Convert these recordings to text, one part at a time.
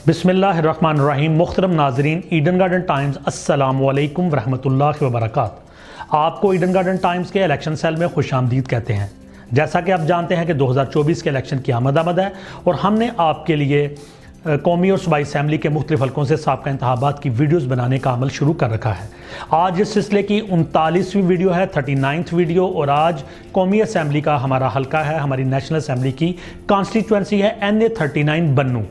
बिस्मिल्लाहिर्रहमानिर्रहीम। मुख्तरम नाजरीन, Eden garden times अस्सलामु अलैकुम वरहमतुल्लाहि वबरकातुहू। आपको ईडन गार्डन टाइम्स के इलेक्शन सेल में खुशामदीद कहते हैं। जैसा कि आप जानते हैं कि 2024 के इलेक्शन की आमद है और हमने आपके लिए कौमी और सूबाई असम्बली के मुख्तलिफ हल्कों से साबका इंतखाबात की वीडियोज़ बनाने का अमल शुरू कर रखा है। आज इस सिलसिले की 39वीं वीडियो है, 39th वीडियो। और आज कौमी असम्बली का हमारा हल्का है, हमारी नेशनल असम्बली की कॉन्स्टिट्यूंसी है NA 39 बन्नू,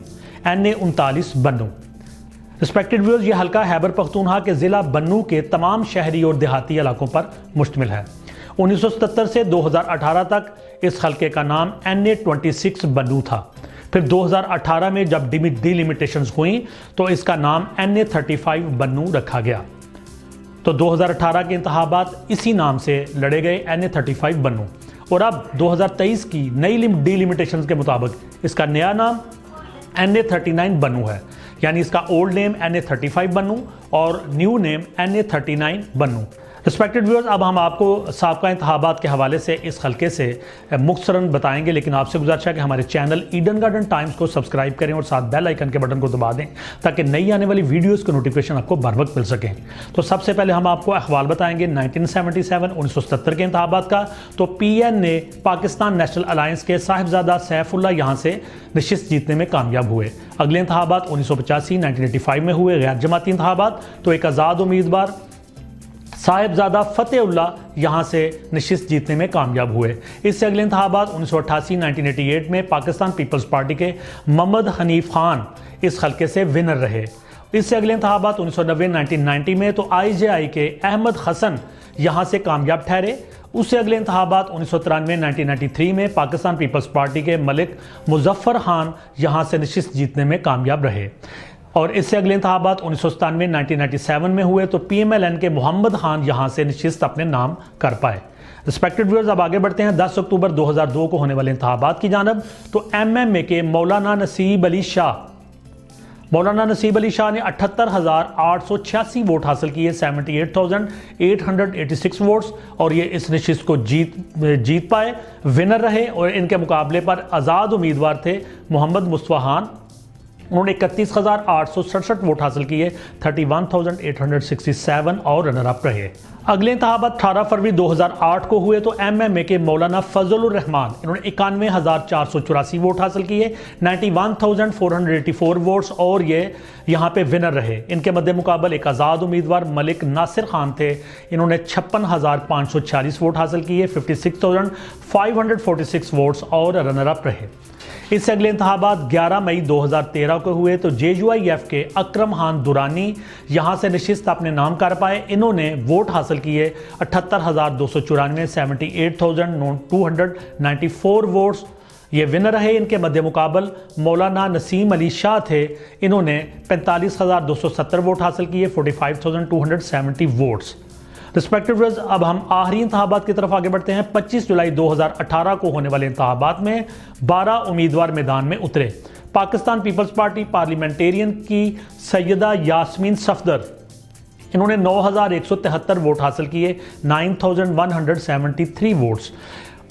NA 39 बन्नू। रिस्पेक्टेड व्यूअर्स, ये हल्का खैबर पख्तूनख्वा के ज़िला बन्नू के तमाम शहरी और देहाती इलाकों पर मुश्तमिल है। 1977 से 2018 तक इस हल्के का नाम NA 26 बन्नू था। फिर 2018 में जब डिलिमिटेशंस हुई तो इसका नाम NA 35 बन्नू रखा गया। तो 2018 के इंतखाबात इसी नाम से लड़े गए, NA 35 बन्नू। और अब 2023 की नई डिलिमिटेशंस के मुताबिक इसका नया नाम NA 39 बन्नू है। यानी इसका ओल्ड नेम NA 35 बन्नू और न्यू नेम NA 39 बन्नू। रिस्पेक्टेड व्यूअर्स, अब हम आपको साबका इंतखाबात के हवाले से इस हल्के से मुख्तसरन बताएंगे, लेकिन आपसे गुजारिश है कि हमारे चैनल ईडन गार्डन टाइम्स को सब्सक्राइब करें और साथ बेल आइकन के बटन को दबा दें ताकि नई आने वाली वीडियोस के नोटिफिकेशन आपको बर वक्त मिल सकें। तो सबसे पहले हम आपको अहवाल बताएंगे 1977 के इंतखाबात का। तो PN ने पाकिस्तान नेशनल अलायंस के साहिबजादा सैफुल्लाह यहाँ से नशिस्त जीतने में कामयाब हुए। अगले इंतखाबात 1985 में हुए गैर जमाती इंतखाबात। तो एक आज़ाद उम्मीदवार साहिबजादा फतेहुल्लाह यहाँ से नशिस्त जीतने में कामयाब हुए। इससे अगले इंतखाबात 1988 में पाकिस्तान पीपल्स पार्टी के मोहम्मद हनीफ खान इस हल्के से विनर रहे। इससे अगले इंतखाबात 1990 में तो IJI के अहमद हसन यहाँ से कामयाब ठहरे। उससे अगले इंतखाबात 1993 में पाकिस्तान पीपल्स पार्टी के मलिक मुजफ्फर खान यहाँ से नशिस्त जीतने में कामयाब रहे। और इससे अगले इंतखाबात 1997 में हुए तो PMLN के मोहम्मद खान यहाँ से नशिस्त अपने नाम कर पाए। रिस्पेक्टेड व्यूअर्स, अब आगे बढ़ते हैं 10 अक्टूबर 2002 को होने वाले इंतखाबात की जानब। तो MMA के मौलाना नसीब अली शाह ने 78,886 वोट हासिल किए, 78,886 वोट्स, और ये इस नशिस्त को जीत पाए, विनर रहे। और इनके मुकाबले पर आज़ाद उम्मीदवार थे मोहम्मद मुस्तफ़ा खान। उन्होंने 31,867 वोट हासिल किए, 31,867, और रनर अप रहे। अगले इंतखाबात 18 फरवरी 2008 को हुए तो MMA के मौलाना फजलुर रहमान, इन्होंने 91,484 वोट हासिल किए, 91,484 वोट्स, और ये यहाँ पे विनर रहे। इनके मध्य मुकाबल एक आज़ाद उम्मीदवार मलिक नासिर खान थे, इन्होंने 56,546 वोट हासिल किए, 56,546 वोट्स, और रनर अप रहे। इससे अगले इंतखाबात 11 मई 2013 को हुए तो JUIF के अकरम खान दुरानी यहाँ से नशिस्त अपने नाम कर पाए। इन्होंने वोट हासिल किए 78,294, 78,294 वोट्स, ये विनर रहे। इनके मध्य मुकाबल मौलाना नसीम अली शाह थे, इन्होंने 45,270 वोट हासिल किए, 45,270 वोट्स। रिस्पेक्टिव व्यूअर्स, अब हम आखिरी इंतखाबात की तरफ आगे बढ़ते हैं। 25 जुलाई 2018 को होने वाले इंतखाबात में 12 उम्मीदवार मैदान में उतरे। पाकिस्तान पीपल्स पार्टी पार्लियामेंटेरियन की सैयदा यास्मीन सफदर, इन्होंने 9,173 वोट हासिल किए, 9,173 वोट्स।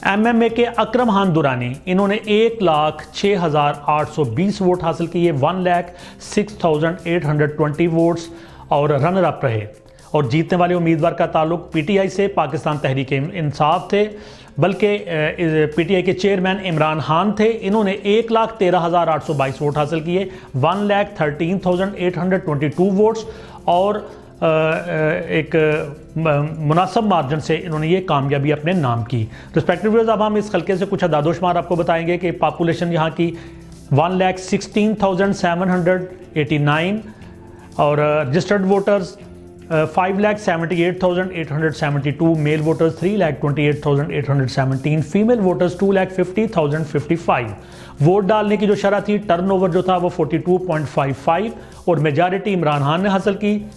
MMA के अकरम खान दुरानी, इन्होंने 1,06,820 वोट हासिल किए, 1,06,820 वोट्स, और रनर अप रहे। और जीतने वाले उम्मीदवार का ताल्लुक PTI से पाकिस्तान तहरीक इंसाफ थे, बल्कि PTI के चेयरमैन इमरान खान थे। इन्होंने 1,13,822 वोट हासिल किए, 1,13,822 वोट्स, और एक मुनासिब मार्जिन से इन्होंने ये कामयाबी अपने नाम की। रिस्पेक्टिव व्यूअर्स, अब हम इस हल्के से कुछ अदाद-ओ-शुमार आपको बताएंगे कि पॉपुलेशन यहाँ की 1,16,789 और registered voters 5,78,872, male voters 3,28,817, female voters 2,50,055। Vote डालने की जो शरह थी, टर्नओवर जो था वो 42.55, और मेजॉरिटी इमरान खान ने हासिल की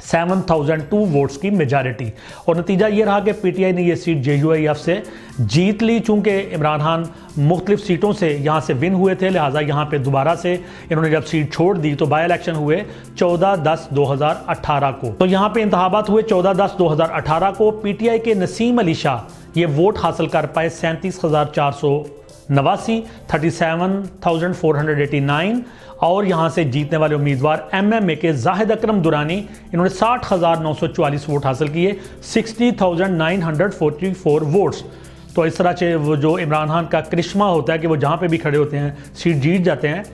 7,002 वोट्स की मेजॉरिटी। और नतीजा ये रहा कि PTI ने ये सीट JUIF से जीत ली। चूँकि इमरान खान मुख्तलिफ सीटों से यहाँ से विन हुए थे, लिहाजा यहाँ पे दोबारा से इन्होंने जब सीट छोड़ दी तो बाई इलेक्शन हुए 14/10/2018 को। तो यहाँ पे इंतखाबात हुए 14/10/2018 को। PTI के नसीम अली शाह ये वोट हासिल कर पाए 37,400 नवासी 37,489 और यहाँ से जीतने वाले उम्मीदवार MMA के जाहिद अकरम दुरानी, इन्होंने 60,944 वोट हासिल किए, 60,944 वोट्स। तो इस तरह से वो जो इमरान खान का करिश्मा होता है कि वो जहाँ पे भी खड़े होते हैं सीट जीत जाते हैं,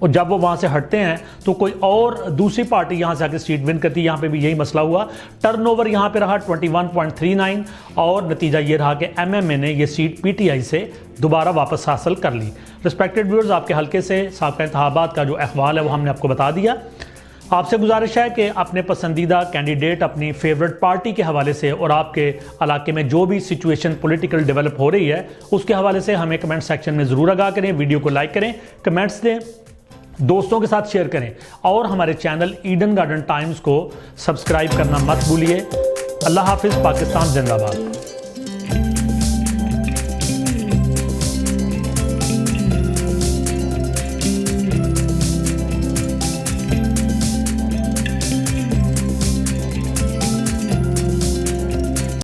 और जब वो वहाँ से हटते हैं तो कोई और दूसरी पार्टी यहाँ से आकर सीट विन करती है। यहाँ पे भी यही मसला हुआ। टर्नओवर यहाँ पे रहा 21.39 और नतीजा ये रहा कि MMA ने ये सीट PTI से दोबारा वापस हासिल कर ली। रिस्पेक्टेड व्यूअर्स, आपके हल्के से साबका इंतखाबात का जो अहवाल है वो हमने आपको बता दिया। आपसे गुजारिश है कि अपने पसंदीदा कैंडिडेट, अपनी फेवरेट पार्टी के हवाले से और आपके इलाके में जो भी सिचुएशन पॉलिटिकल डेवलप हो रही है उसके हवाले से हमें कमेंट सेक्शन में ज़रूर आगाह करें। वीडियो को लाइक करें, कमेंट्स दें, दोस्तों के साथ शेयर करें और हमारे चैनल ईडन गार्डन टाइम्स को सब्सक्राइब करना मत भूलिए। अल्लाह हाफिज़। पाकिस्तान जिंदाबाद।